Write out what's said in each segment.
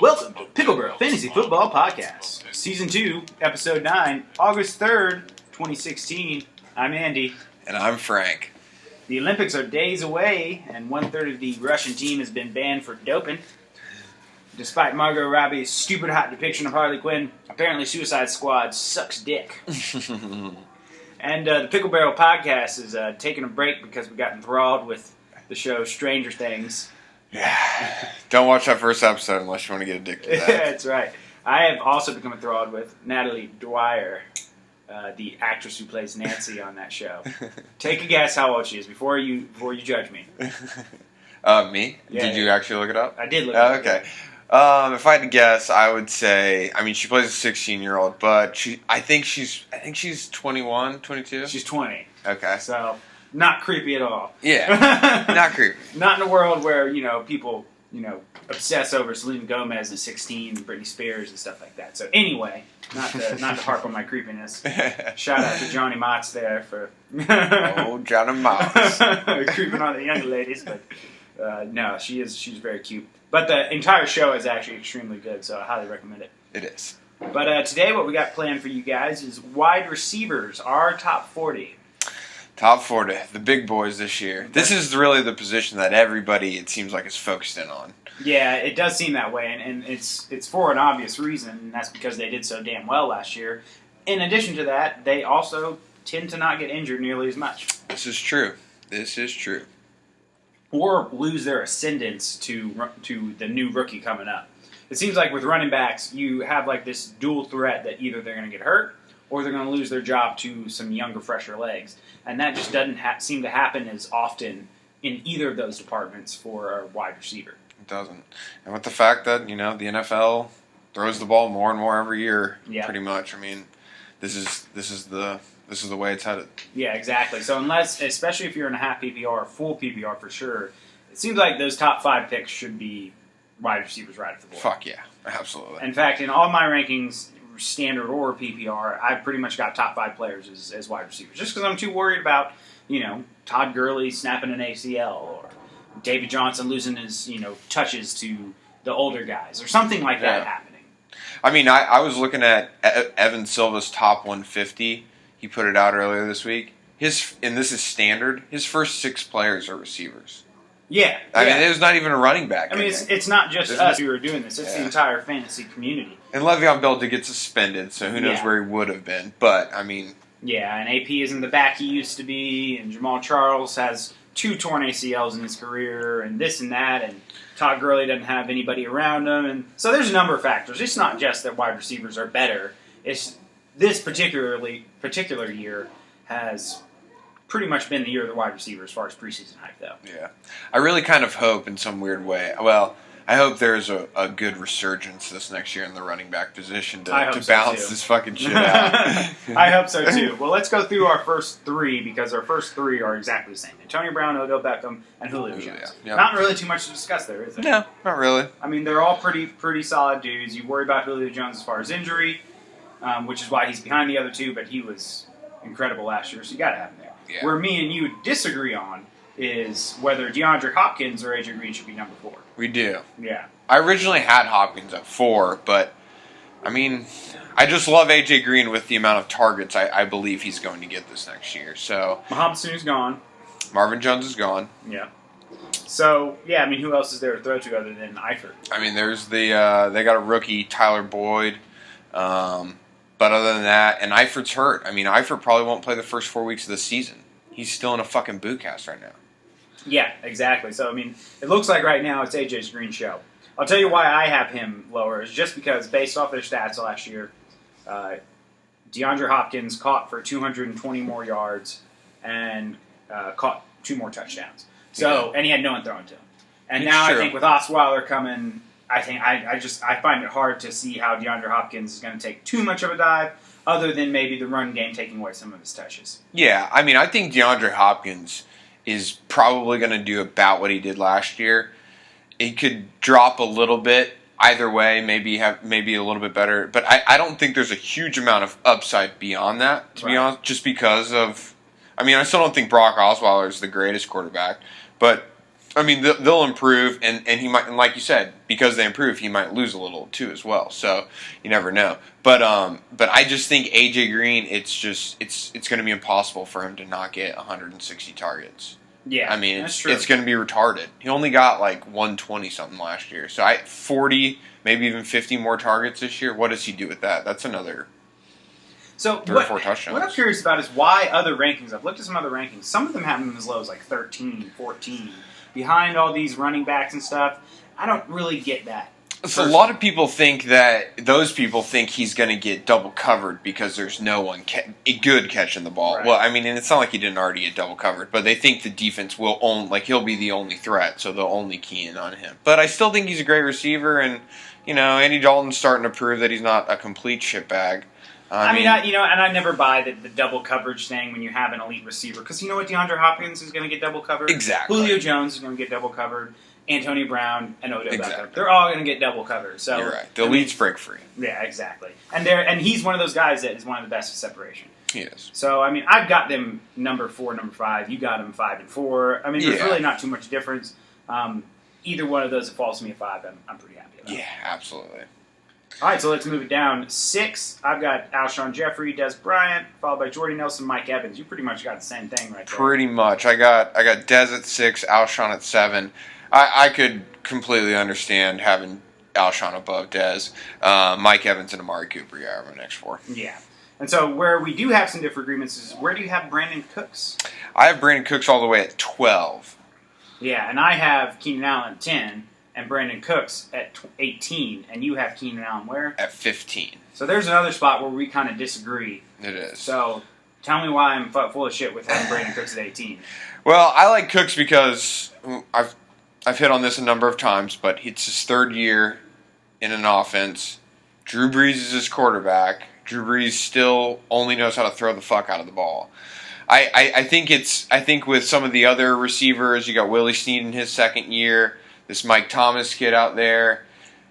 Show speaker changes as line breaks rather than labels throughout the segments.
Welcome to Pickleboro Fantasy Football Podcast, Season 2, Episode 9, August 3rd, 2016. I'm Andy.
And I'm Frank.
The Olympics are days away, and one-third of the Russian team has been banned for doping. Despite Margot Robbie's stupid hot depiction of Harley Quinn, apparently Suicide Squad sucks dick. And the Pickle Barrel Podcast is taking a break because we got enthralled with the show Stranger Things.
Yeah. Don't watch that first episode unless you want to get addicted to that.
That's right. I have also become enthralled with Natalie Dwyer, the actress who plays Nancy on that show. Take a guess how old she is before you judge me.
Me?
Yeah,
Did you actually look it up?
I did look it up.
Okay. If I had to guess, I would say, she plays a 16-year-old, but I think she's 21, 22?
She's 20.
Okay.
So, not creepy at all.
Yeah, not creepy.
Not in a world where, people, obsess over Selena Gomez at 16, Britney Spears and stuff like that. So anyway, not to harp on my creepiness. Shout out to Johnny Motz there for
Johnny Motz.
creeping on the young ladies, but no, she's very cute. But the entire show is actually extremely good, so I highly recommend it.
It is.
But today what we got planned for you guys is wide receivers, our top 40.
Top 40, the big boys this year. This is really the position that everybody, it seems like, is focused in on.
Yeah, it does seem that way, and it's for an obvious reason, and that's because they did so damn well last year. In addition to that, they also tend to not get injured nearly as much.
This is true.
Or lose their ascendance to the new rookie coming up. It seems like with running backs, you have like this dual threat that either they're going to get hurt or they're going to lose their job to some younger, fresher legs. And that just doesn't seem to happen as often in either of those departments for a wide receiver.
It doesn't. And with the fact that, the NFL throws the ball more and more every year, pretty much. This is the way it's headed.
Yeah, exactly. So especially if you're in a half PPR or full PPR for sure, it seems like those top 5 picks should be wide receivers right off the board.
Fuck yeah, absolutely.
In fact, in all my rankings, standard or PPR, I've pretty much got top 5 players as wide receivers. Just because I'm too worried about, Todd Gurley snapping an ACL or David Johnson losing his, touches to the older guys or something like that happening.
I was looking at Evan Silva's top 150. He put it out earlier this week. And this is standard. His first 6 players are receivers.
Yeah.
It was not even a running back.
It's not just us who are doing this. It's the entire fantasy community.
And Le'Veon Bell did get suspended, so who knows where he would have been. But,
Yeah, and AP isn't the back he used to be, and Jamal Charles has 2 torn ACLs in his career, and this and that, and Todd Gurley doesn't have anybody around him. And so there's a number of factors. It's not just that wide receivers are better. It's this particular year has pretty much been the year of the wide receiver as far as preseason hype, though.
Yeah. I really kind of hope in some weird way. Well, I hope there's a good resurgence this next year in the running back position to balance this fucking shit out.
I hope so, too. Well, let's go through our first 3 because our first 3 are exactly the same. Antonio Brown, Odell Beckham, and Julio Jones.
Yeah.
Not really too much to discuss there, is there?
No, not really.
They're all pretty solid dudes. You worry about Julio Jones as far as injury, which is why he's behind the other 2, but he was incredible last year, so you got to have him there.
Yeah.
Where me and you disagree on is whether DeAndre Hopkins or AJ Green should be number 4.
We do.
Yeah.
I originally had Hopkins at 4, but, I just love AJ Green with the amount of targets I believe he's going to get this next year. So
Mohamed Sanu's gone.
Marvin Jones is gone.
Yeah. So, who else is there to throw to other than Eifert?
There's they got a rookie, Tyler Boyd. But other than that, and Eifert's hurt. Eifert probably won't play the first 4 weeks of the season. He's still in a fucking boot cast right now. Yeah,
exactly. So, it looks like right now it's AJ's Green show. I'll tell you why I have him lower. Is just because, based off their stats last year, DeAndre Hopkins caught for 220 more yards and caught 2 more touchdowns. So, and he had no one throwing to him. And now I think with Osweiler coming, I find it hard to see how DeAndre Hopkins is going to take too much of a dive, other than maybe the run game taking away some of his touches.
Yeah, I think DeAndre Hopkins is probably going to do about what he did last year. He could drop a little bit either way, maybe a little bit better, but I don't think there's a huge amount of upside beyond that, to be honest, just because of, I still don't think Brock Osweiler is the greatest quarterback, but I mean, they'll improve, and he might, and like you said, because they improve, he might lose a little too as well. So you never know. But I just think AJ Green, it's going to be impossible for him to not get 160 targets.
Yeah,
I mean,
that's true.
It's going to be retarded. He only got like 120 something last year. So 40, maybe even 50 more targets this year. What does he do with that? That's another.
So
3 or 4 touchdowns.
What I'm curious about is why other rankings. I've looked at some other rankings. Some of them have him as low as like 13, 14. Behind all these running backs and stuff. I don't really get that.
So a lot of people think that those people think he's going to get double covered because there's no one good catching the ball.
Right.
Well, I mean, and it's not like he didn't already get double covered, but they think the defense will he'll be the only threat, so they'll only key in on him. But I still think he's a great receiver, and Andy Dalton's starting to prove that he's not a complete shitbag. I mean,
and I never buy the double coverage thing when you have an elite receiver, because you know what, DeAndre Hopkins is going to get double covered.
Exactly.
Julio Jones is going to get double covered. Antonio Brown and Odell
Exactly.
Beckham. They're all going to get double covered. So
you're right. The elites break free.
Yeah, exactly. And he's one of those guys that is one of the best at separation.
He is.
So I mean, I've got them number 4, number 5. You got them 5 and 4. I mean, there's really not too much difference. Either one of those that falls to me at 5, I'm pretty happy about.
Yeah, absolutely.
All right, so let's move it down. 6, I've got Alshon Jeffrey, Dez Bryant, followed by Jordy Nelson, Mike Evans. You pretty much got the same thing right there.
Pretty much. I got Dez at 6, Alshon at 7. I could completely understand having Alshon above Dez. Mike Evans and Amari Cooper are my next 4.
Yeah. And so where we do have some different agreements is where do you have Bradin Cooks?
I have Bradin Cooks all the way at 12.
Yeah, and I have Kenean Allen at 10 and Bradin Cooks at 18, and you have Kenean Allen where?
At 15.
So there's another spot where we kind of disagree.
It is.
So tell me why I'm full of shit with having Bradin Cooks at 18.
Well, I like Cooks because I've hit on this a number of times, but it's his 3rd year in an offense. Drew Brees is his quarterback. Drew Brees still only knows how to throw the fuck out of the ball. I think with some of the other receivers, you got Willy Snead in his 2nd year. This Mike Thomas kid out there,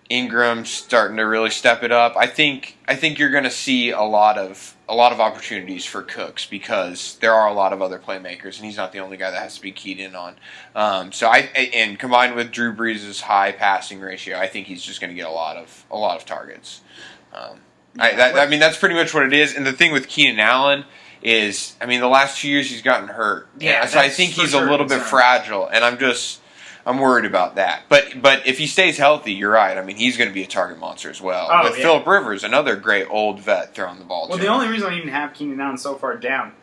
Ingram's starting to really step it up. I think you're going to see a lot of opportunities for Cooks because there are a lot of other playmakers, and he's not the only guy that has to be keyed in on. And combined with Drew Brees' high passing ratio, I think he's just going to get a lot of targets. I mean, that's pretty much what it is. And the thing with Kenean Allen is, I mean, the last 2 years he's gotten hurt.
Yeah,
so I think he's a little bit fragile, and I'm worried about that. But if he stays healthy, you're right. I mean, he's going to be a target monster as well. With Phillip Rivers, another great old vet throwing the ball.
Well, the only reason I even have Kenean Allen so far down,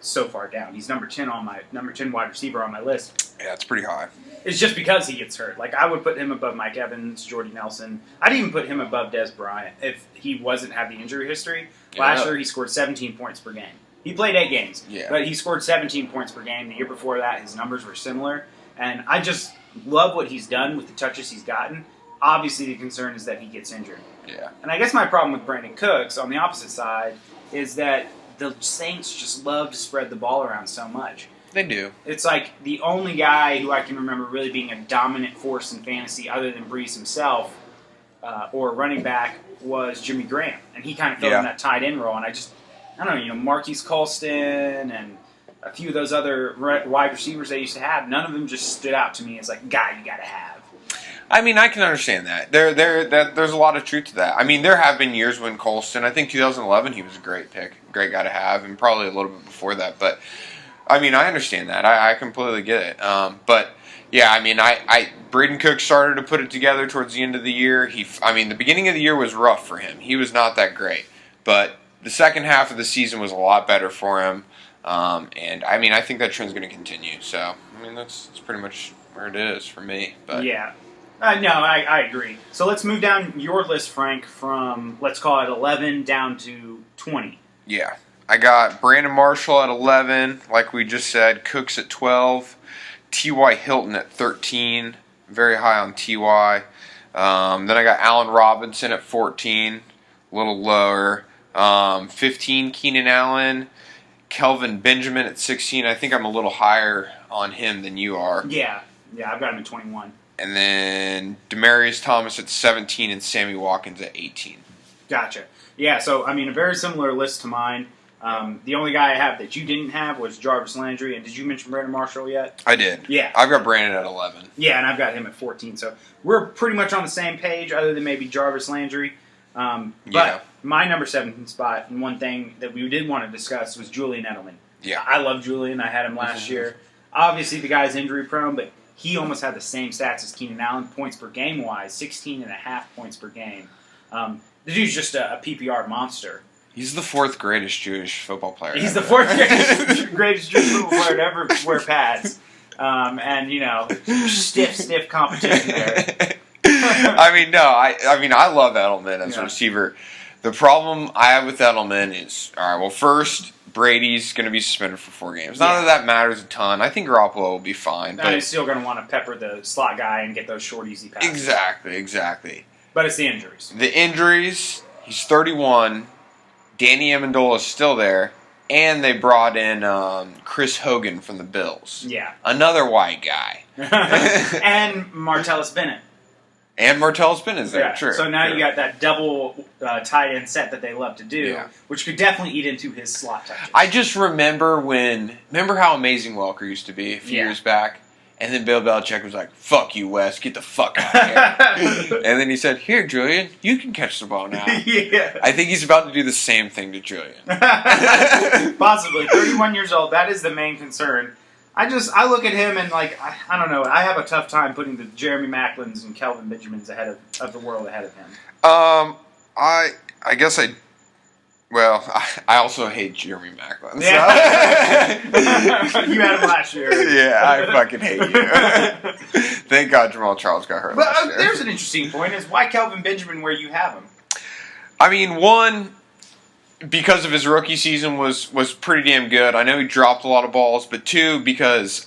he's number 10 wide receiver on my list.
Yeah, it's pretty high.
It's just because he gets hurt. Like, I would put him above Mike Evans, Jordy Nelson. I'd even put him above Dez Bryant if he wasn't have the injury history. Last year, he scored 17 points per game. He played 8 games, but he scored 17 points per game. The year before that, his numbers were similar. And I just love what he's done with the touches he's gotten. Obviously, the concern is that he gets injured.
Yeah.
And I guess my problem with Bradin Cooks, on the opposite side, is that the Saints just love to spread the ball around so much.
They do.
It's like the only guy who I can remember really being a dominant force in fantasy other than Brees himself or running back was Jimmy Graham. And he kind of filled in that tight end role. And I don't know, Marquise Colston and a few of those other wide receivers they used to have, none of them just stood out to me as like, guy you got to have.
I mean, I can understand that. There's a lot of truth to that. I mean, there have been years when Colston, I think 2011, he was a great pick, great guy to have, and probably a little bit before that. But, I mean, I understand that. I completely get it. But, yeah, I mean, Bradin Cooks started to put it together towards the end of the year. The beginning of the year was rough for him. He was not that great. But the second half of the season was a lot better for him. And, I mean, I think that trend's going to continue. So, I mean, that's pretty much where it is for me. But
yeah. No, I agree. So let's move down your list, Frank, from, let's call it 11 down to 20.
Yeah. I got Brandon Marshall at 11, like we just said. Cooks at 12. T.Y. Hilton at 13. Very high on T.Y. Then I got Allen Robinson at 14. A little lower. 15, Kenean Allen. Kelvin Benjamin at 16. I think I'm a little higher on him than you are.
Yeah, I've got him at 21.
And then Demaryius Thomas at 17 and Sammy Watkins at 18.
Gotcha. Yeah, so, I mean, a very similar list to mine. The only guy I have that you didn't have was Jarvis Landry. And did you mention Brandon Marshall yet?
I did.
Yeah.
I've got Brandon at 11.
Yeah, and I've got him at 14. So we're pretty much on the same page, other than maybe Jarvis Landry. But my number 7 spot, and one thing that we did want to discuss was Julian Edelman.
Yeah.
I love Julian. I had him last year. Obviously, the guy's injury prone, but he almost had the same stats as Kenean Allen, points per game wise, 16.5 points per game. The dude's just a PPR monster.
He's the 4th greatest Jewish football player.
He's the 4th greatest Jewish football player to ever wear pads. And, stiff competition there.
I love Edelman as a receiver. The problem I have with Edelman is, all right, well, first, Brady's going to be suspended for 4 games. Not that matters a ton. I think Garoppolo will be fine. But
he's still going to want to pepper the slot guy and get those short, easy passes.
Exactly.
But it's the injuries.
He's 31. Danny Amendola is still there. And they brought in Chris Hogan from the Bills.
Yeah.
Another white guy.
And Martellus Bennett.
And Martellus Bennett is there, true.
So now you got that double tight end set that they love to do, which could definitely eat into his slot touches.
I just remember how amazing Welker used to be a few years back, and then Bill Belichick was like, "Fuck you, Wes, get the fuck out of here." And then he said, "Here, Julian, you can catch the ball now." I think he's about to do the same thing to Julian.
Possibly. 31 years old, that is the main concern. I look at him and, I don't know, I have a tough time putting the Jeremy Maclins and Kelvin Benjamins ahead of the world ahead of him.
I guess I also hate Jeremy Maclin. So.
Yeah. You had him last year.
Yeah, I fucking hate you. Thank God Jamal Charles got hurt last year.
There's an interesting point, is why Kelvin Benjamin where you have him?
I mean, one, because of his rookie season was pretty damn good. I know he dropped a lot of balls, but 2, because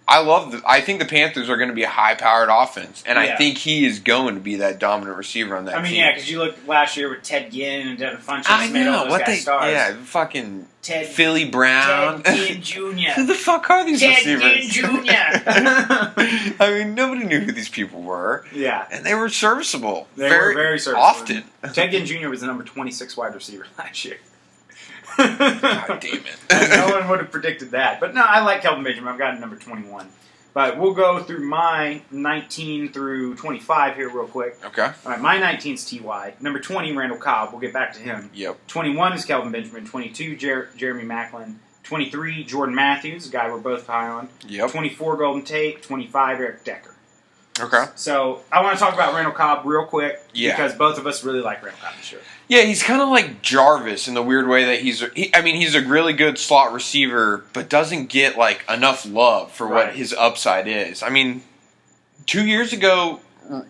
I think the Panthers are going to be a high-powered offense, and I think he is going to be that dominant receiver on that team.
Yeah, because you look last year with Ted Ginn and Devin Funchess.
I
made all those guys stars.
Yeah, fucking Philly Brown.
Ted Ginn Jr.
Who the fuck are these receivers?
Ted Ginn Jr.
I mean, nobody knew who these people were.
Yeah.
And they were serviceable.
They were very serviceable.
Often.
Ted Ginn Jr. was the number 26 wide receiver last year.
God damn it.
No one would have predicted that. But no, I like Kelvin Benjamin. I've got him number 21. But we'll go through my 19 through 25 here real quick.
Okay.
All right, my 19 is T.Y. Number 20, Randell Cobb. We'll get back to him.
Yep.
21 is Kelvin Benjamin. 22, Jeremy Maclin. 23, Jordan Matthews, a guy we're both high on.
Yep.
24, Golden Tate. 25, Eric Decker.
Okay.
So I want to talk about Randell Cobb real quick because both of us really like Randell Cobb this year.
Yeah, he's kind of like Jarvis in the weird way that he's a really good slot receiver, but doesn't get enough love for what his upside is. I mean, 2 years ago,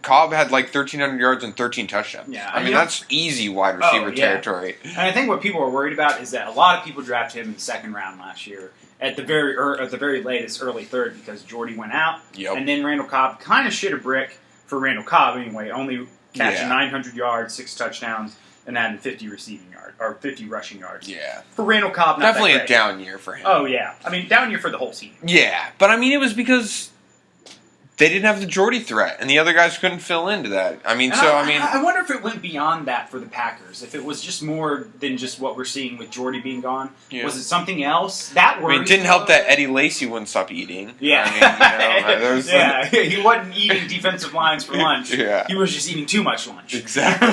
Cobb had 1,300 yards and 13 touchdowns.
Yeah,
I mean that's easy wide receiver territory.
And I think what people are worried about is that a lot of people drafted him in the second round last year. At the very latest, early third, because Jordy went out, and then Randell Cobb kind of shit a brick for Randell Cobb anyway, only catching 900 yards, 6 touchdowns, and adding 50 rushing yards.
Yeah,
for Randell Cobb, not
definitely
that great.
A down year for him.
Oh yeah, I mean down year for the whole team.
Yeah, but I mean it was because they didn't have the Jordy threat, and the other guys couldn't fill into that. I mean,
I wonder if it went beyond that for the Packers. If it was just more than just what we're seeing with Jordy being gone. Yeah. Was it something else? That worries.
It didn't help that Eddie Lacy wouldn't stop eating.
Yeah. He wasn't eating defensive lines for lunch.
Yeah.
He was just eating too much lunch.
Exactly.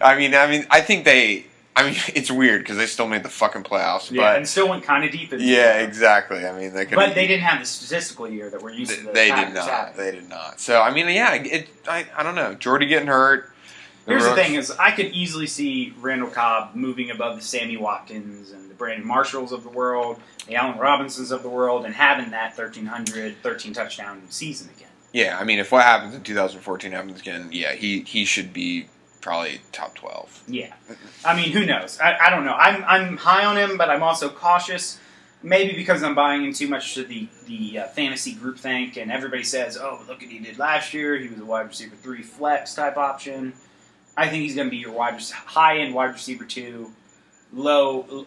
I think it's weird because they still made the fucking playoffs.
Yeah, and still went kind of deep.
Exactly. I mean,
but they didn't have the statistical year that we're used to.
They did not. They did not. So I mean, I don't know. Jordy getting hurt.
Here's the thing: is I could easily see Randell Cobb moving above the Sammy Watkins and the Brandon Marshalls of the world, the Allen Robinsons of the world, and having that 13 touchdown season again.
Yeah, I mean, if what happens in 2014 happens again, he should be probably top 12.
Yeah. I mean, who knows? I don't know. I'm high on him, but I'm also cautious. Maybe because I'm buying in too much to the fantasy groupthink, and everybody says, oh, look what he did last year. He was a wide receiver 3 flex type option. I think he's going to be your high-end wide receiver 2, low,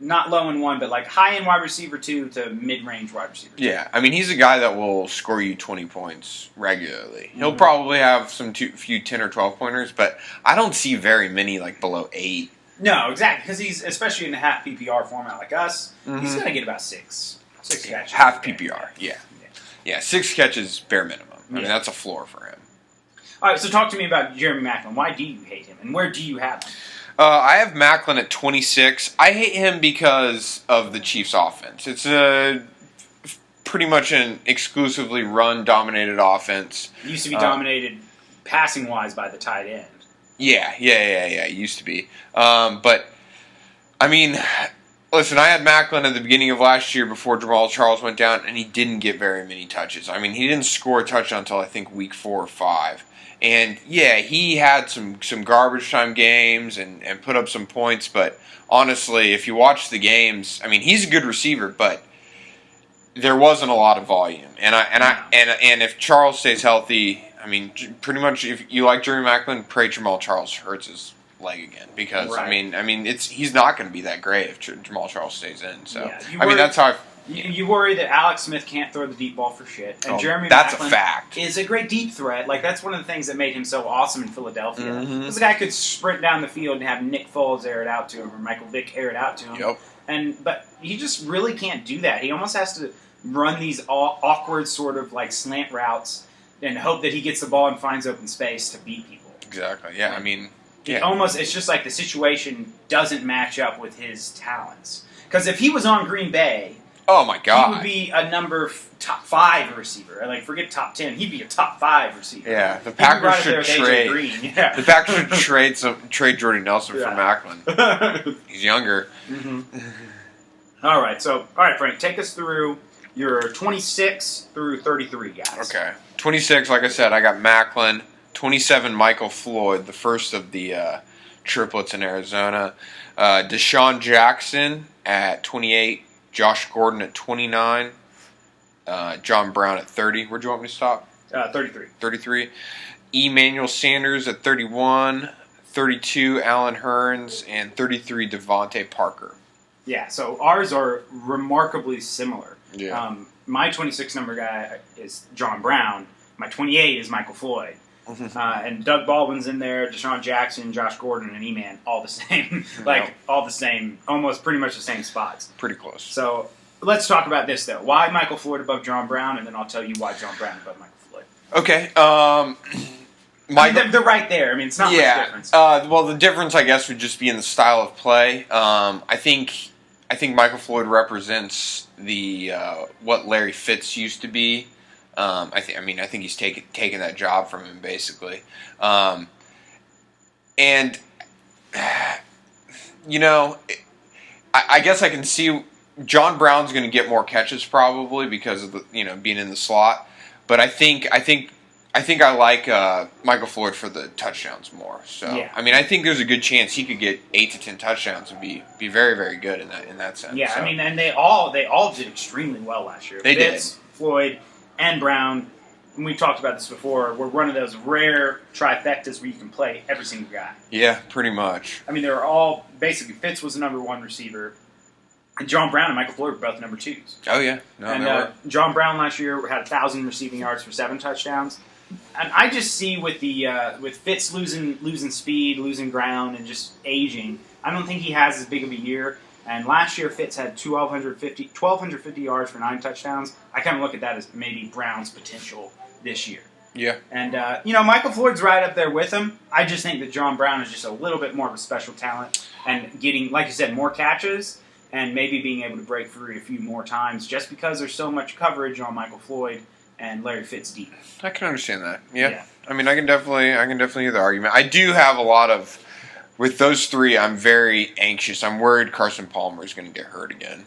not low in 1, but high-end wide receiver 2 to mid-range wide receiver 2.
Yeah, I mean, he's a guy that will score you 20 points regularly. He'll probably have few 10 or 12 pointers, but I don't see very many below 8.
No, exactly, because he's, especially in a half PPR format like us, he's going to get about six catches.
Half PPR, yeah. 6 catches bare minimum. I mean, that's a floor for him.
All right, so talk to me about Jeremy Maclin. Why do you hate him, and where do you have him?
I have Maclin at 26. I hate him because of the Chiefs' offense. It's pretty much an exclusively run-dominated offense.
It used to be dominated passing-wise by the tight end.
Yeah. It used to be. But, I mean, listen, I had Maclin at the beginning of last year before Jamal Charles went down, and he didn't get very many touches. I mean, he didn't score a touchdown until, I think, week 4 or 5. And, yeah, he had some garbage time games and put up some points. But, honestly, if you watch the games, I mean, he's a good receiver, but there wasn't a lot of volume. And if Charles stays healthy, I mean, pretty much if you like Jeremy Maclin, pray Jamal Charles hurts his leg again, because I mean he's not going to be that great if Jamal Charles stays in. So that's how
you worry that Alex Smith can't throw the deep ball for shit, and Jeremy
that's
Maclin
a fact.
Is a great deep threat. Like, that's one of the things that made him so awesome in Philadelphia. This guy could sprint down the field and have Nick Foles air it out to him, or Michael Vick air it out to him. But he just really can't do that. He almost has to run these awkward sort of like slant routes and hope that he gets the ball and finds open space to beat people.
Exactly. Yeah. I mean,
it's just like the situation doesn't match up with his talents. Because if he was on Green Bay,
oh my God,
he would be a top 5 receiver. Like, forget top 10, he'd be a top 5 receiver.
Yeah, the Packers should trade. The Packers should trade Jordy Nelson for Maclin. He's younger.
All right, Frank, take us through your 26 through 33 guys.
Okay, 26. Like I said, I got Maclin. 27, Michael Floyd, the first of the triplets in Arizona. Desean Jackson at 28. Josh Gordon at 29. John Brown at 30. Where'd you want me to stop?
33.
33. Emmauel Sanders at 31. 32, Allen Hurns. And 33, DeVante Parker.
Yeah, so ours are remarkably similar.
Yeah.
My 26 number guy is John Brown. My 28 is Michael Floyd. And Doug Baldwin's in there, Desean Jackson, Josh Gordon, and E-Man, all the same. All the same, almost pretty much the same spots.
Pretty close.
So let's talk about this, though. Why Michael Floyd above John Brown, and then I'll tell you why John Brown above Michael Floyd.
Okay.
They're right there. I mean, it's not much difference.
Well, the difference, I guess, would just be in the style of play. I think Michael Floyd represents the what Larry Fitz used to be. I think he's taken that job from him, basically. And you know, I guess I can see John Brown's going to get more catches probably because of the being in the slot. But I think I like Michael Floyd for the touchdowns more. So I mean, I think there's a good chance he could get 8 to 10 touchdowns and be very, very good in that sense.
Yeah,
so.
I mean, and they all did extremely well last year. Fitz, Floyd, and Brown. And we've talked about this before. We're one of those rare trifectas where you can play every single guy.
Yeah, pretty much.
I mean, they were all basically Fitz was the number 1 receiver. And John Brown and Michael Floyd were both number 2s.
Oh yeah,
John Brown last year had 1,000 receiving yards for 7 touchdowns. And I just see with Fitz losing speed, losing ground, and just aging, I don't think he has as big of a year. And last year Fitz had 1,250 yards for 9 touchdowns. I kind of look at that as maybe Brown's potential this year.
Yeah.
And Michael Floyd's right up there with him. I just think that John Brown is just a little bit more of a special talent and getting, like you said, more catches and maybe being able to break free a few more times just because there's so much coverage on Michael Floyd and Larry Fitz deep.
I can understand that. Yeah. I mean, I can definitely hear the argument. I do have a lot of, with those 3, I'm very anxious. I'm worried Carson Palmer is going to get hurt again.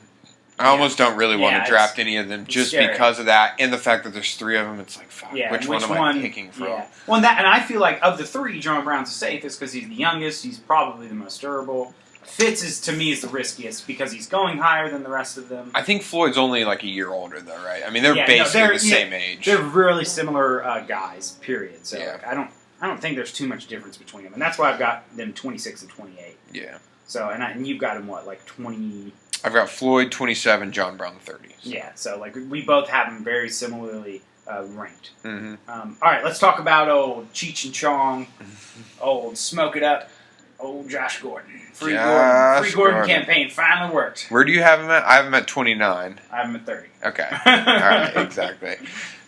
I almost don't really want to draft any of them just because of that, and the fact that there's 3 of them. It's like, fuck, which one am I picking from?
Yeah. Well, and I feel like of the 3, John Brown's the safest because he's the youngest. He's probably the most durable. Fitz to me is the riskiest because he's going higher than the rest of them.
I think Floyd's only like a year older though, right? I mean, they're basically the same age.
They're really similar guys, period. So I don't think there's too much difference between them, and that's why I've got them 26 and 28.
Yeah.
So and you've got him like 20.
I've got Floyd 27, John Brown 30. So.
Yeah. So like we both have them very similarly ranked.
Mm-hmm.
All right, let's talk about old Cheech and Chong, old Smoke It Up. Old Josh Gordon. Free Gordon campaign finally worked.
Where do you have him at? I have him at 29.
I have him at 30.
Okay. All right, exactly.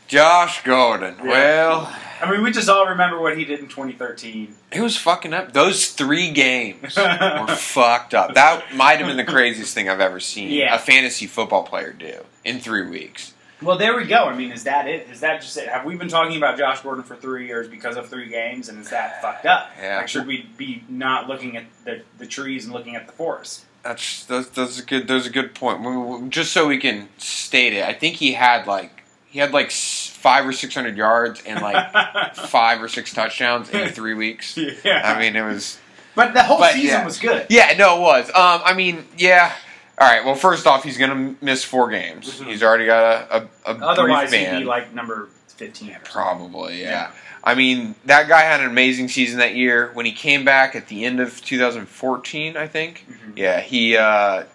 Josh Gordon. Yeah. Well,
I mean, we just all remember what he did in 2013.
He was fucking up. Those 3 games were fucked up. That might have been the craziest thing I've ever seen a fantasy football player do in 3 weeks.
Well, there we go. I mean, is that it? Is that just it? Have we been talking about Josh Gordon for 3 years because of 3 games, and is that fucked up?
Yeah.
Like, should we be not looking at the trees and looking at the forest?
That's a good point. Just so we can state it, I think he had like 500 or 600 yards and like 5 or 6 touchdowns in 3 weeks.
Yeah.
I mean, it was.
But the whole season was good.
Yeah, no, it was. I mean, yeah. All right. Well, first off, he's going to miss 4 games. Mm-hmm. He's already got a
Otherwise,
brief ban.
he'd be like number 15.
Probably, yeah. I mean, that guy had an amazing season that year. When he came back at the end of 2014, I think. Mm-hmm. Yeah, he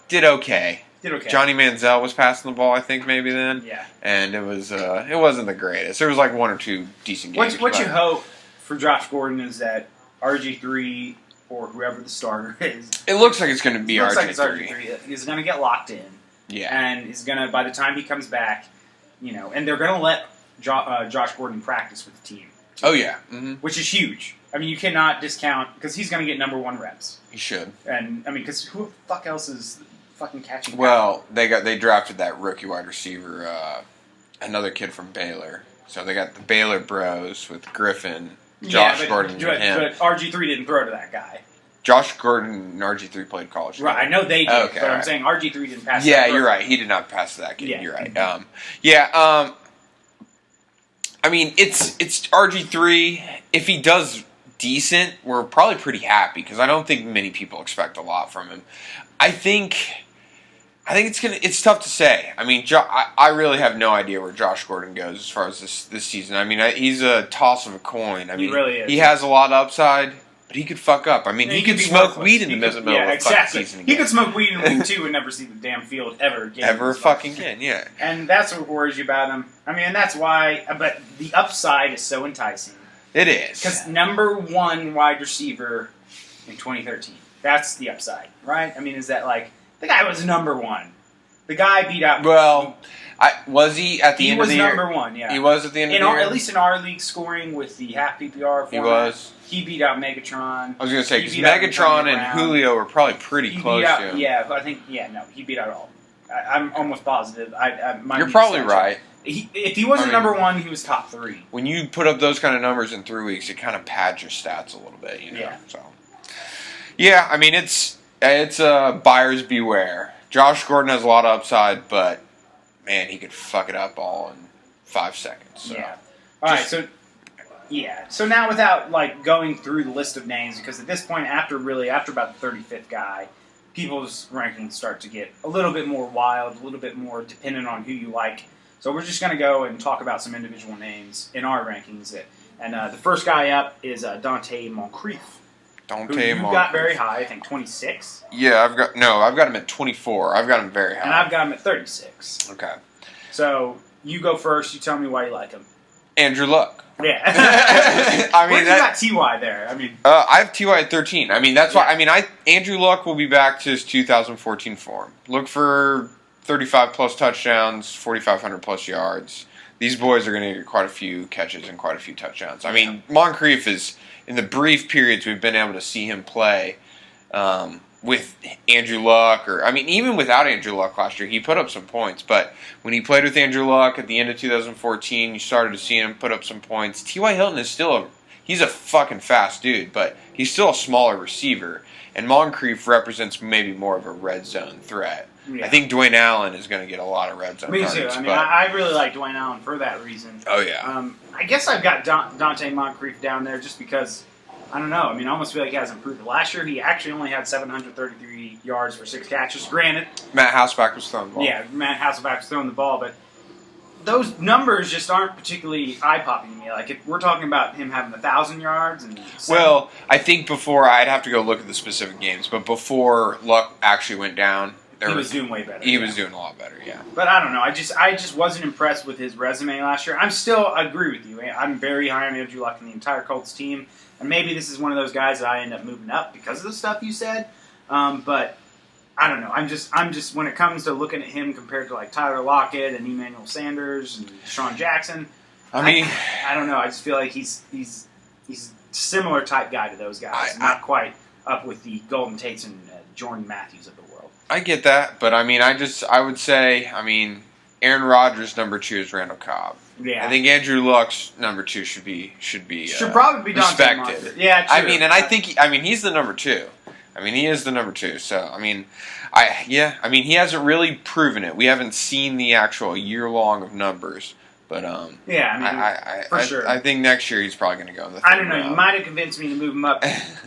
did okay. Johnny Manziel was passing the ball, I think, maybe then.
Yeah.
And it wasn't the greatest. There was like 1 or 2 decent games.
What you hope for Josh Gordon is that RG3 or whoever the starter is.
It looks like it's going to be RG3.
Like it's RG3. He's going to get locked in.
Yeah.
And he's going to, by the time he comes back, and they're going to let Josh Gordon practice with the team.
Oh, yeah. Mm-hmm.
Which is huge. I mean, you cannot discount, because he's going to get number 1 reps.
He should.
And, I mean, because who the fuck else is fucking catching?
Well, they drafted that rookie wide receiver, another kid from Baylor. So they got the Baylor Bros with Griffin, Josh Gordon, and him.
But RG3 didn't throw to that guy.
Josh Gordon and RG3 played college together.
Right, I know they did,
okay,
but I'm saying RG3 didn't pass.
Yeah, you're right. He did not pass to that kid.
Yeah.
You're right. I mean, it's RG3. If he does decent, we're probably pretty happy because I don't think many people expect a lot from him. I think it's tough to say. I mean, I really have no idea where Josh Gordon goes as far as this season. I mean, he's a toss of a coin. I mean,
he really is.
He has a lot of upside, but he could fuck up. I mean, he could smoke weed in the middle of the fucking season again.
He could smoke weed in week 2 and never see the damn field ever again.
Ever fucking again, yeah.
And that's what worries you about him. I mean, and that's why. But the upside is so enticing.
It is.
Because number 1 wide receiver in 2013. That's the upside, right? I mean, is that like... The guy was number 1. The guy beat out...
Well, was he at the end of the year?
He was number 1, yeah.
He was at the end of the year?
At least in our league scoring with the half PPR format.
He was.
He beat out Megatron.
I was going to say, because Megatron and Julio were probably pretty close to him.
Yeah, but I think... Yeah, no, he beat out all. I'm almost positive.
You're probably right.
If he wasn't number 1, he was top 3.
When you put up those kind of numbers in 3 weeks, it kind of pads your stats a little bit,
Yeah.
So, yeah, I mean, it's buyers beware. Josh Gordon has a lot of upside, but man, he could fuck it up all in 5 seconds. So.
Yeah. All right. So now without like going through the list of names, because at this point, after about the 35th guy, people's rankings start to get a little bit more wild, a little bit more dependent on who you like. So we're just going to go and talk about some individual names in our rankings. And the first guy up is Donte Moncrief. Who you got very high, I think 26.
Yeah, I've got him at 24. I've got him very high.
And I've got him at 36.
Okay.
So you go first. You tell me why you like him.
Andrew Luck.
Yeah.
I mean,
where you got Ty there? I mean,
I have Ty at 13. I mean, that's why. I mean, Andrew Luck will be back to his 2014 form. Look for 35 plus touchdowns, 4,500 plus yards. These boys are going to get quite a few catches and quite a few touchdowns. I mean, Moncrief is, in the brief periods we've been able to see him play with Andrew Luck, even without Andrew Luck last year, he put up some points. But when he played with Andrew Luck at the end of 2014, you started to see him put up some points. T.Y. Hilton is he's a fucking fast dude, but he's still a smaller receiver. And Moncrief represents maybe more of a red zone threat. Yeah. I think Dwayne Allen is going to get a lot of red zone targets.
Me too. I mean, I really like Dwayne Allen for that reason.
Oh, yeah.
I guess I've got Donte Moncrief down there just because, I don't know. I mean, I almost feel like he has improved. Last year, he actually only had 733 yards for 6 catches. Granted.
Matt Hasselbeck was throwing the ball.
Yeah, Matt Hasselbeck was throwing the ball, but those numbers just aren't particularly eye-popping to me. Like, if we're talking about him having 1,000 yards and...
Well, I think before, I'd have to go look at the specific games, but before Luck actually went down,
He was doing way better.
He was doing a lot better, yeah.
But I don't know. I just wasn't impressed with his resume last year. I agree with you. I'm very high on Andrew Luck and the entire Colts team. And maybe this is one of those guys that I end up moving up because of the stuff you said. But I don't know. I'm just when it comes to looking at him compared to like Tyler Lockett and Emmauel Sanders and Desean Jackson, I don't know. I just feel like he's a similar type guy to those guys. Not quite up with the Golden Tates and Jordan Matthews of the world.
I get that, but I would say, Aaron Rodgers' number 2 is Randell Cobb.
Yeah.
I think Andrew Luck's number 2 should
probably be Donte
respected.
Moncrief. Yeah, true.
I think he's the number 2. He is the number 2. So he hasn't really proven it. We haven't seen the actual year long of numbers, but
for sure.
I think next year he's probably going to go in the.
I don't know. You might have convinced me to move him up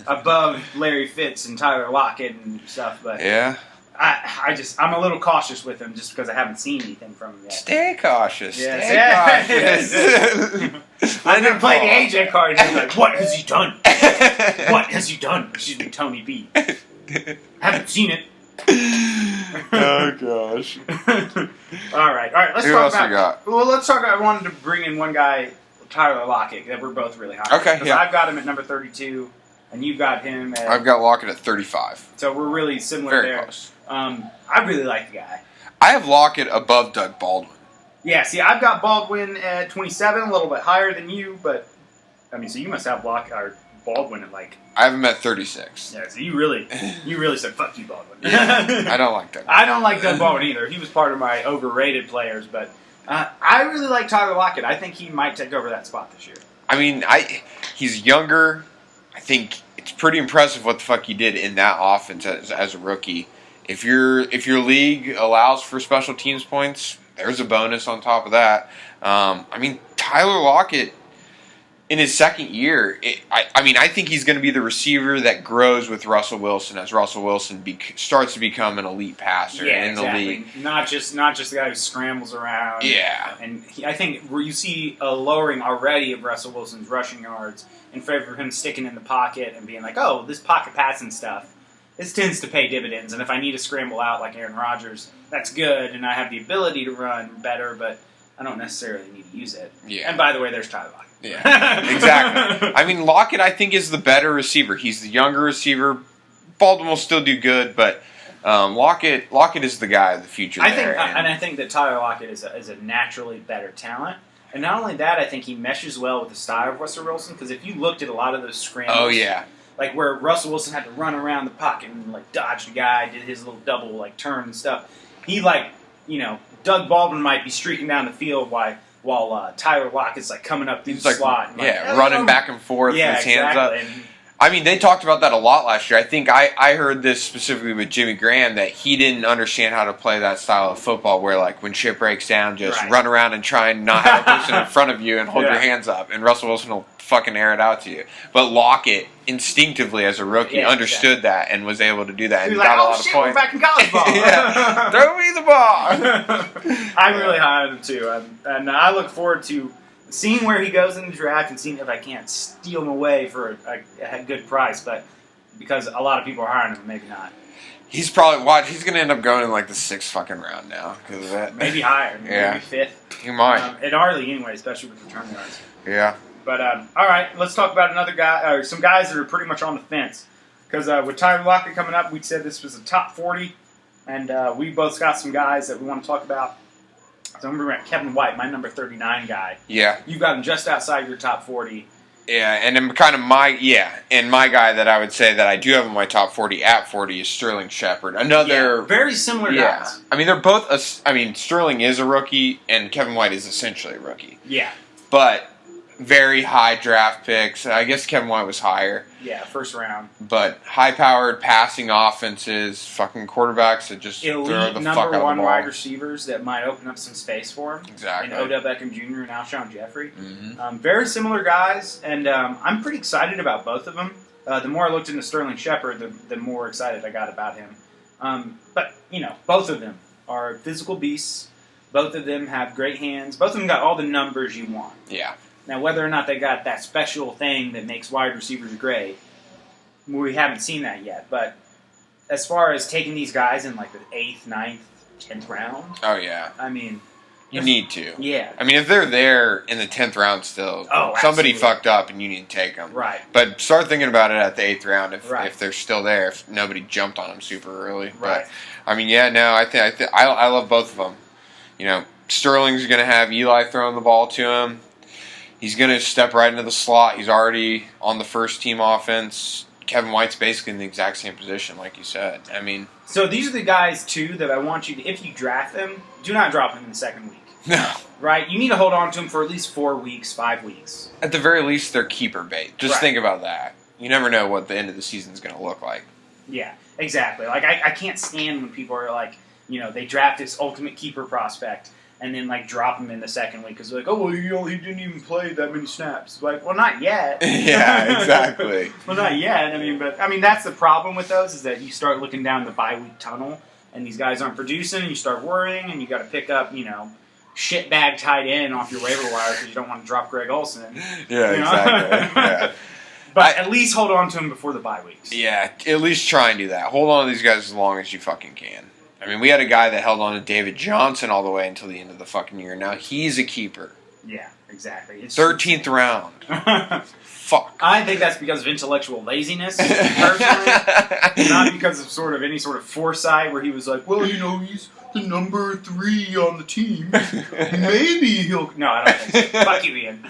above Larry Fitz and Tyler Lockett and stuff, but
yeah.
I'm a little cautious with him just because I haven't seen anything from him yet.
Stay cautious.
Yes.
Stay cautious.
I'm gonna play the AJ card and he's like, "What has he done? What has he done?" Excuse me, Tony B. Haven't seen it.
Oh gosh.
All right. Let's talk about. Well, let's talk. I wanted to bring in one guy, Tyler Lockett, that we're both really high.
Okay. Yeah.
I've got him at number 32, and you've got him at.
I've got Lockett at 35.
So we're really similar
Very
there.
close.
I really like the guy.
I have Lockett above Doug Baldwin.
Yeah, see, I've got Baldwin at 27, a little bit higher than you, but so you must have Baldwin at like.
I have him at 36.
Yeah, so you really said fuck you, Baldwin.
I don't like Doug.
I don't like Doug Baldwin either. He was part of my overrated players, but I really like Tyler Lockett. I think he might take over that spot this year.
He's younger. I think it's pretty impressive what the fuck he did in that offense as a rookie. If your league allows for special teams points, there's a bonus on top of that. Tyler Lockett in his second year, I think he's going to be the receiver that grows with Russell Wilson as Russell Wilson starts to become an elite passer in the league.
Not just the guy who scrambles around.
Yeah.
And I think where you see a lowering already of Russell Wilson's rushing yards in favor of him sticking in the pocket and being like, oh, this pocket passing stuff. This tends to pay dividends, and if I need to scramble out like Aaron Rodgers, that's good, and I have the ability to run better, but I don't necessarily need to use it. Yeah. And by the way, there's Tyler Lockett.
Yeah, exactly. Lockett, I think, is the better receiver. He's the younger receiver. Baldwin will still do good, but Lockett is the guy of the future.
I think that Tyler Lockett is a naturally better talent. And not only that, I think he meshes well with the style of Russell Wilson, because if you looked at a lot of those scrambles...
Oh, yeah.
Like where Russell Wilson had to run around the pocket and like dodge the guy, did his little double like turn and stuff. He Doug Baldwin might be streaking down the field while Tyler Lockett's like coming up through the slot. And,
running back and forth with his hands up.
And,
they talked about that a lot last year. I think I heard this specifically with Jimmy Graham that he didn't understand how to play that style of football where like when shit breaks down, just run around and try and not have a person in front of you and hold your hands up, and Russell Wilson will fucking air it out to you. But Lockett, instinctively as a rookie, understood that and was able to do that and got a lot of points.
We're back in college ball.
Throw me the ball.
I'm really high on him too, and I look forward to seeing where he goes in the draft and seeing if I can't steal him away for a good price. But because a lot of people are higher on him, maybe not.
He's probably he's going to end up going in like the 6th fucking round now because of that.
Maybe higher, maybe 5th.
He might
in our league anyway, especially with return yards.
Yeah.
But, all right, let's talk about another guy, or some guys that are pretty much on the fence. Because with Tyler Lockett coming up, we said this was a top 40, and we both got some guys that we want to talk about. So I'm going to bring Kevin White, my number 39 guy.
Yeah.
You've got him just outside your top 40.
Yeah, and then kind of my guy that I would say that I do have in my top 40 at 40 is Sterling Shepard. Another
very similar guys.
They're both. Sterling is a rookie, and Kevin White is essentially a rookie.
Yeah.
But very high draft picks. I guess Kevin White was higher.
Yeah, first round.
But high-powered passing offenses, fucking quarterbacks that just
elite
throw the fuck out of the ball.
number one wide receivers that might open up some space for him.
Exactly.
And Odell Beckham Jr. and Alshon Jeffrey.
Mm-hmm.
Very similar guys, and I'm pretty excited about both of them. The more I looked into Sterling Shepard, the more excited I got about him. But, both of them are physical beasts. Both of them have great hands. Both of them got all the numbers you want.
Yeah.
Now, whether or not they got that special thing that makes wide receivers great, we haven't seen that yet. But as far as taking these guys in like the 8th, 9th, 10th round,
Oh yeah,
I mean,
you need to.
yeah,
I mean, if they're there in the 10th round still, somebody
absolutely.
fucked up and you need to take them.
Right.
But start thinking about it at the 8th round if they're still there. If nobody jumped on them super early.
Right.
But I mean, yeah, no, I love both of them. You know, Sterling's going to have Eli throwing the ball to him. He's going to step right into the slot. He's already on the first team offense. Kevin White's basically in the exact same position, like you said. I mean,
so these are the guys too that I want you to, if you draft them, do not drop them in the second week.
no.
Right? You need to hold on to them for at least 4 weeks, 5 weeks.
At the very least, they're keeper bait. Just
Right.
think about that. You never know what the end of the season is going to look like.
Yeah, exactly. Like, I can't stand when people are like, you know, they draft this ultimate keeper prospect and then, like, drop him in the second week because they're like, oh, well, he didn't even play that many snaps. Like, well, not yet.
Yeah, exactly.
Well, not yet. I mean, that's the problem with those is that you start looking down the bye-week tunnel and these guys aren't producing and you start worrying and you got to pick up, you know, shitbag tight end off your waiver wire because you don't want to drop Greg Olsen.
Yeah,
you know?
exactly. Yeah.
But at least hold on to him before the bye weeks.
Yeah, at least try and do that. Hold on to these guys as long as you fucking can. I mean, we had a guy that held on to David Johnson all the way until the end of the fucking year. Now he's a keeper.
Yeah, exactly. It's
13th round. Fuck.
I think that's because of intellectual laziness, personally, not because of any sort of foresight where he was like, well, you know, he's the number 3 on the team. Maybe he'll... No, I don't think so. Fuck you, Ian.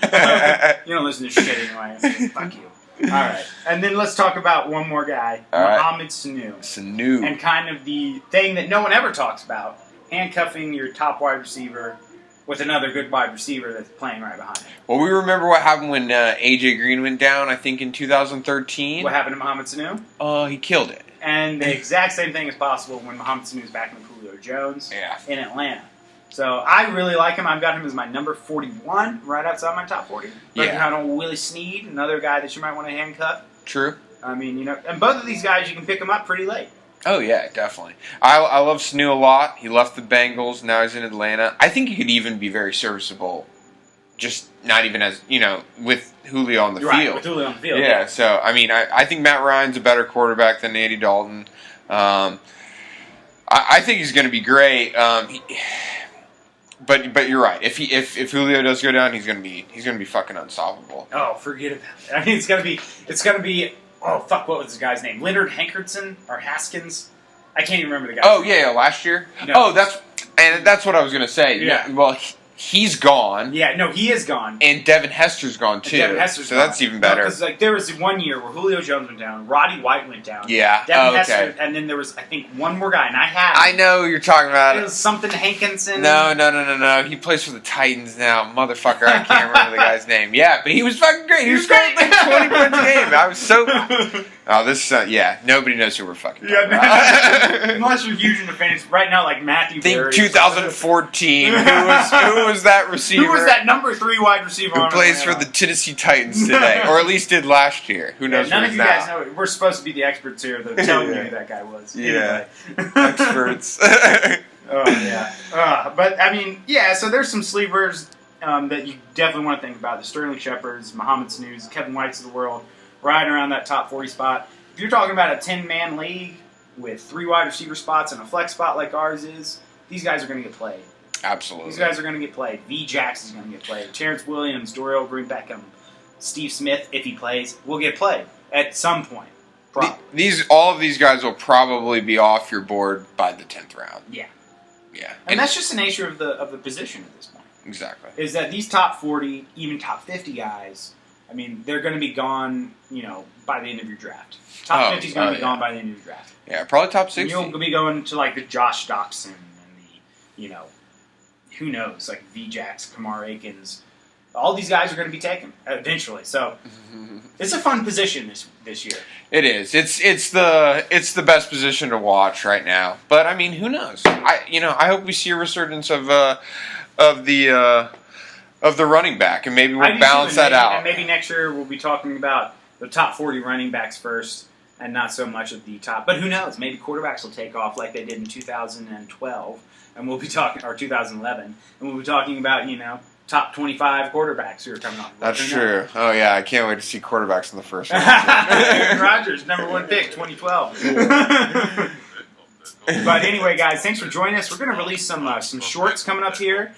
You don't listen to shit anyway. Fuck you. All right. And then let's talk about one more guy, Mohamed Sanu. And kind of the thing that no one ever talks about, handcuffing your top wide receiver with another good wide receiver that's playing right behind him.
Well, we remember what happened when A.J. Green went down, I think, in 2013.
What happened to Mohamed Sanu?
He killed it.
And the exact same thing is possible when Mohamed Sanu is back with Julio Jones in Atlanta. So I really like him. I've got him as my number 41, right outside my top 40. Right behind on Willy Snead, another guy that you might want to handcuff.
True.
I mean, you know, and both of these guys, you can pick them up pretty late.
Oh, yeah, definitely. I love Sanu a lot. He left the Bengals. Now he's in Atlanta. I think he could even be very serviceable, just not even as, you know, with Julio on the field.
With Julio on the field.
Yeah, so, I mean, I think Matt Ryan's a better quarterback than Andy Dalton. I think he's going to be great. But you're right. If Julio does go down, he's gonna be fucking unstoppable.
Oh, forget about it. I mean, it's gonna be. Oh fuck! What was the guy's name? Leonard Hankerson or Haskins? I can't even remember the guy.
Oh yeah, last year.
No.
Oh, that's what I was gonna say.
Yeah.
Well, he's gone.
Yeah. No, he is gone.
And Devin Hester's gone too. So that's even better.
Because like there was 1 year where Julio Jones went down, Roddy White went down.
Yeah.
Devin Hester, and then there was I think one more guy, and
I know who you're talking about.
It was something Hankinson.
No. He plays for the Titans now, motherfucker. I can't remember the guy's name. Yeah, but he was fucking great. He was scoring like 20 points a game. I was so. Oh, this nobody knows who we're fucking talking about.
Unless you're huge into fantasy. Right now, like Matthew Berry.
Think 2014. Who was that receiver?
Who was that number 3 wide receiver
who plays for the Tennessee Titans today, or at least did last year? Who knows?
None
where
of
he's
you guys
now.
know. We're supposed to be the experts here. They're telling you who that guy was.
Yeah,
anyway.
experts.
Oh yeah. But I mean, yeah. So there's some sleepers that you definitely want to think about: the Sterling Shepherds, Mohamed Sanu's, Kevin White's of the world, right around that top 40 spot. If you're talking about a 10-man league with 3 wide receiver spots and a flex spot like ours is, these guys are going to get played.
Absolutely.
These guys are going to get played. V. Jackson's going to get played. Terrence Williams, Dorial Green Beckham, Steve Smith, if he plays, will get played at some point.
All of these guys will probably be off your board by the 10th round.
Yeah.
Yeah.
And that's just the nature of the position at this point.
Exactly.
Is that these top 40, even top 50 guys, I mean, they're going to be gone, you know, by the end of your draft. Top 50 is going to be gone by the end of your draft.
Yeah, probably top 60.
And you'll be going to, like, the Josh Doxson and the, you know, who knows, like V-Jax, Kamar Akins. All these guys are going to be taken eventually. So it's a fun position this year.
It is. It's the best position to watch right now. But I mean, who knows? I hope we see a resurgence of the running back, and maybe we'll balance that out.
And maybe next year we'll be talking about the top 40 running backs first, and not so much of the top. But who knows? Maybe quarterbacks will take off like they did in 2012, and we'll be talking, or 2011, and we'll be talking about, you know, top 25 quarterbacks who are coming off.
That's true. Oh, yeah. I can't wait to see quarterbacks in the first round.
Aaron Rodgers, #1 pick, 2012. But anyway, guys, thanks for joining us. We're going to release some shorts coming up here.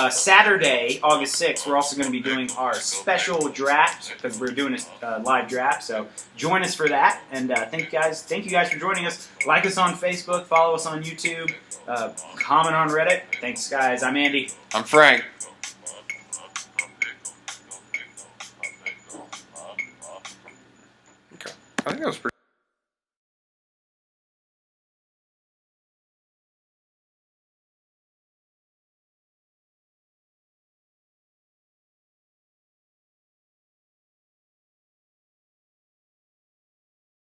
Saturday, August 6th, we're also going to be doing our special draft because we're doing a live draft. So join us for that. And thank you guys for joining us. Like us on Facebook, follow us on YouTube, comment on Reddit. Thanks, guys. I'm Andy.
I'm Frank. Okay. I think that was pretty